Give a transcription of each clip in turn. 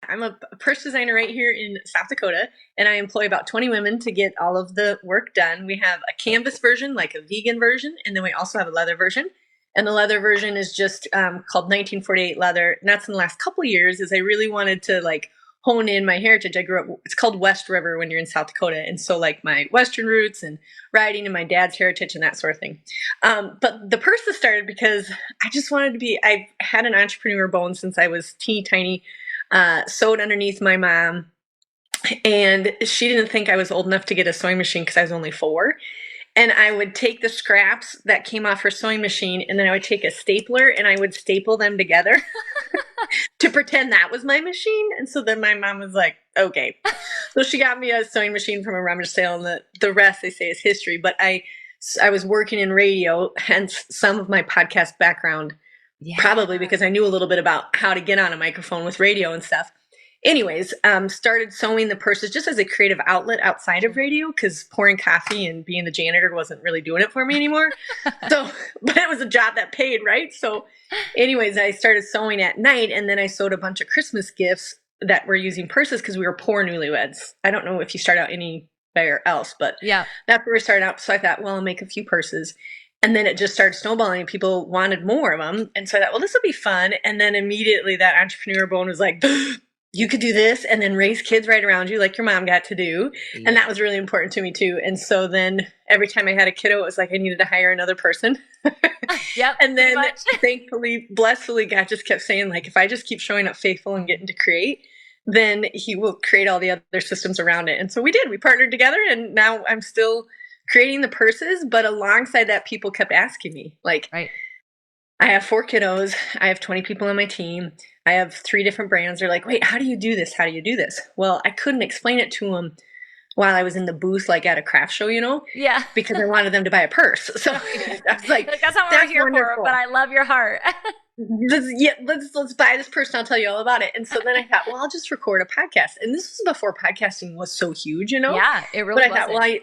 I'm a purse designer right here in South Dakota, and I employ about 20 women to get all of the work done. We have a canvas version, like a vegan version, and then we also have a leather version. And the leather version is just called 1948 leather. And that's in the last couple of years, is I really wanted to like hone in my heritage. I grew up, it's called West River when you're in South Dakota. And so like my Western roots and riding and my dad's heritage and that sort of thing. But the purses started because I just wanted to be, I've had an entrepreneur bone since I was teeny tiny, sewed underneath my mom. And she didn't think I was old enough to get a sewing machine because I was only 4. And I would take the scraps that came off her sewing machine, and then I would take a stapler and I would staple them together to pretend that was my machine. And so then my mom was like, okay. So she got me a sewing machine from a rummage sale, and the rest, they say, is history. But I was working in radio, hence some of my podcast background, probably because I knew a little bit about how to get on a microphone with radio and stuff. Anyways, started sewing the purses just as a creative outlet outside of radio, because pouring coffee and being the janitor wasn't really doing it for me anymore. So, but it was a job that paid, right? So anyways, I started sewing at night, and then I sewed a bunch of Christmas gifts that were using purses because we were poor newlyweds. I don't know if you start out anywhere else, but that's where we started out. So I thought, well, I'll make a few purses. And then it just started snowballing, and people wanted more of them. And so I thought, well, this will be fun. And then immediately that entrepreneur bone was like, you could do this and then raise kids right around you like your mom got to do. And that was really important to me too. And so then every time I had a kiddo, it was like I needed to hire another person. And then thankfully, blessedly, God just kept saying, like, if I just keep showing up faithful and getting to create, then he will create all the other systems around it. And so we did. We partnered together, and now I'm still creating the purses. But alongside that, people kept asking me, like, I have 4 kiddos. I have 20 people on my team. I have 3 different brands. They're like, wait, how do you do this? How do you do this? Well, I couldn't explain it to them while I was in the booth, like at a craft show, you know? Yeah. Because I wanted them to buy a purse. So I was like, that's not what we're here for, but I love your heart. Let's buy this purse and I'll tell you all about it. And so then I thought, well, I'll just record a podcast. And this was before podcasting was so huge, you know? Yeah, it really was. But I thought, well,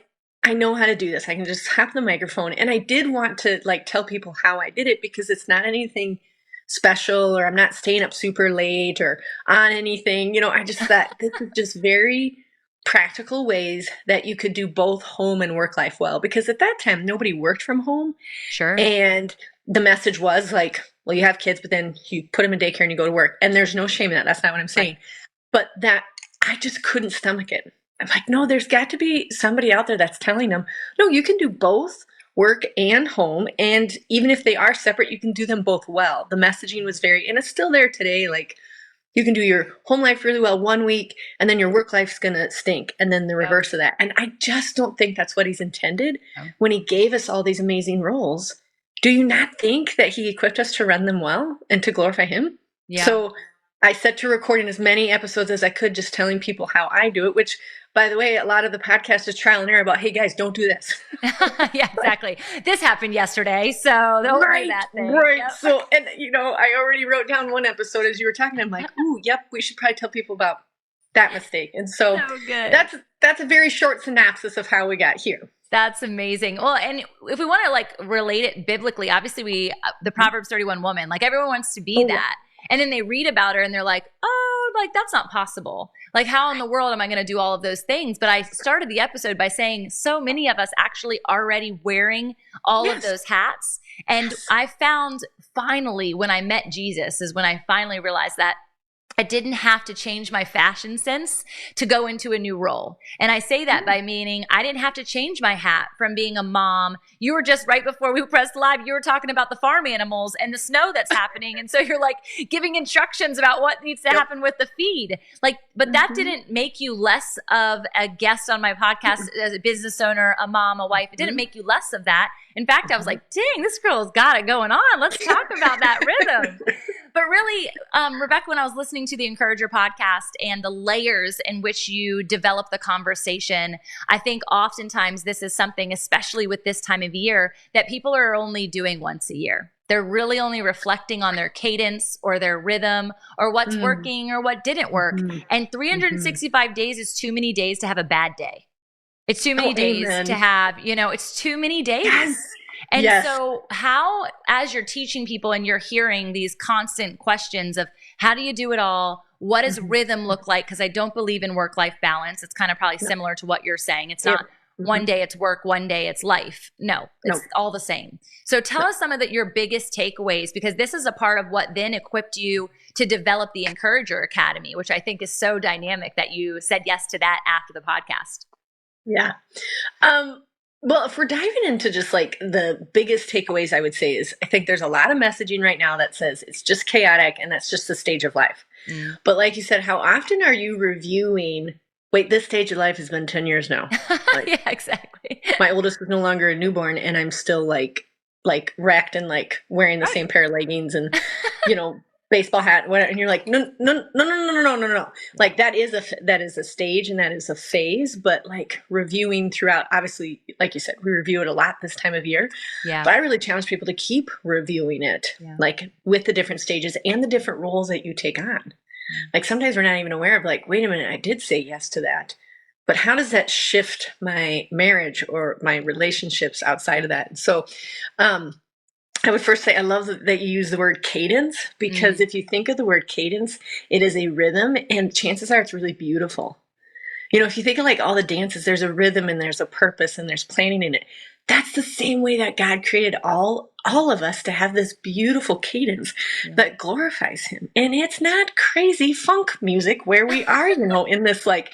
I know how to do this. I can just hop the microphone. And I did want to like tell people how I did it, because it's not anything special, or I'm not staying up super late or on anything. You know, I just thought this is just very practical ways that you could do both home and work life well. Because at that time, nobody worked from home. Sure. And the message was like, well, you have kids, but then you put them in daycare and you go to work. And there's no shame in that. That's not what I'm saying. But that I just couldn't stomach it. I'm like, no, there's got to be somebody out there that's telling them, no, you can do both work and home. And even if they are separate, you can do them both well. The messaging was and it's still there today. Like, you can do your home life really well one week, and then your work life's going to stink. And then the reverse of that. And I just don't think that's what he's intended when he gave us all these amazing roles. Do you not think that he equipped us to run them well and to glorify him? Yeah. So I set to recording as many episodes as I could, just telling people how I do it, which, by the way, a lot of the podcast is trial and error about, hey guys, don't do this. Yeah, exactly. This happened yesterday, so don't do that thing. Right. Yep. So, and you know, I already wrote down one episode as you were talking. I'm like, ooh, yep, we should probably tell people about that mistake. And so that's a very short synopsis of how we got here. That's amazing. Well, and if we want to like relate it biblically, obviously the Proverbs 31 woman, like everyone wants to be that. And then they read about her and they're like, oh, like that's not possible. Like, how in the world am I going to do all of those things? But I started the episode by saying so many of us actually already wearing all of those hats. And I found finally, when I met Jesus, is when I finally realized that I didn't have to change my fashion sense to go into a new role. And I say that by meaning I didn't have to change my hat from being a mom. You were just right before we pressed live, you were talking about the farm animals and the snow that's happening. And so you're like giving instructions about what needs to happen with the feed. Like, but that didn't make you less of a guest on my podcast as a business owner, a mom, a wife. It didn't make you less of that. In fact, I was like, dang, this girl's got it going on. Let's talk about that rhythm. But really, Rebekah, when I was listening to the Encourager podcast and the layers in which you develop the conversation, I think oftentimes this is something, especially with this time of year, that people are only doing once a year. They're really only reflecting on their cadence or their rhythm or what's working or what didn't work. And 365 days is too many days to have a bad day. It's too many days to have, it's too many days. Yes. And so how, as you're teaching people and you're hearing these constant questions of how do you do it all? what does rhythm look like? Because I don't believe in work-life balance. It's kind of probably similar to what you're saying. It's not one day it's work, one day it's life. No, it's all the same. So tell us some of your biggest takeaways, because this is a part of what then equipped you to develop the Encourager Academy, which I think is so dynamic that you said yes to that after the podcast. Yeah. Well, if we're diving into just like the biggest takeaways, I would say is I think there's a lot of messaging right now that says it's just chaotic and that's just the stage of life. But like you said, how often are you reviewing, wait, this stage of life has been 10 years now. Like, yeah, exactly. My oldest is no longer a newborn and I'm still like wrecked and like wearing the same pair of leggings and, baseball hat, whatever. And you're like, no. Like that is a stage and that is a phase, but like reviewing throughout, obviously, like you said, we review it a lot this time of year. Yeah. But I really challenge people to keep reviewing it, like with the different stages and the different roles that you take on. Like sometimes we're not even aware of like, wait a minute, I did say yes to that. But how does that shift my marriage or my relationships outside of that? And so, I would first say I love that you use the word cadence, because if you think of the word cadence, it is a rhythm, and chances are it's really beautiful. If you think of like all the dances, there's a rhythm and there's a purpose and there's planning in it. That's the same way that God created all of us to have this beautiful cadence that glorifies him. And it's not crazy funk music where we are, in this like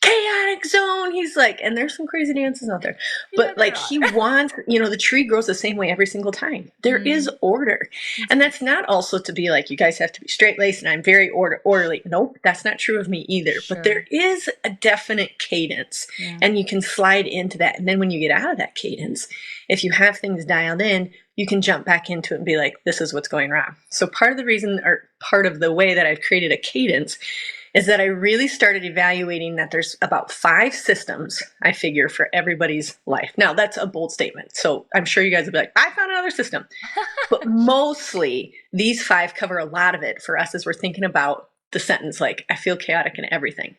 chaotic zone. He's like, and there's some crazy dances out there, but like he wants, the tree grows the same way every single time. There is order. And that's not also to be like, you guys have to be straight laced and I'm very orderly. Nope, that's not true of me either. But there is a definite cadence and you can slide into that. And then when you get out of that cadence, if you have things dialed in, you can jump back into it and be like, this is what's going wrong. So part of the reason, or part of the way that I've created a cadence, is that I really started evaluating that there's about 5 systems, I figure, for everybody's life. Now, that's a bold statement. So I'm sure you guys will be like, I found another system. But mostly, these 5 cover a lot of it for us as we're thinking about the sentence, like, I feel chaotic in everything.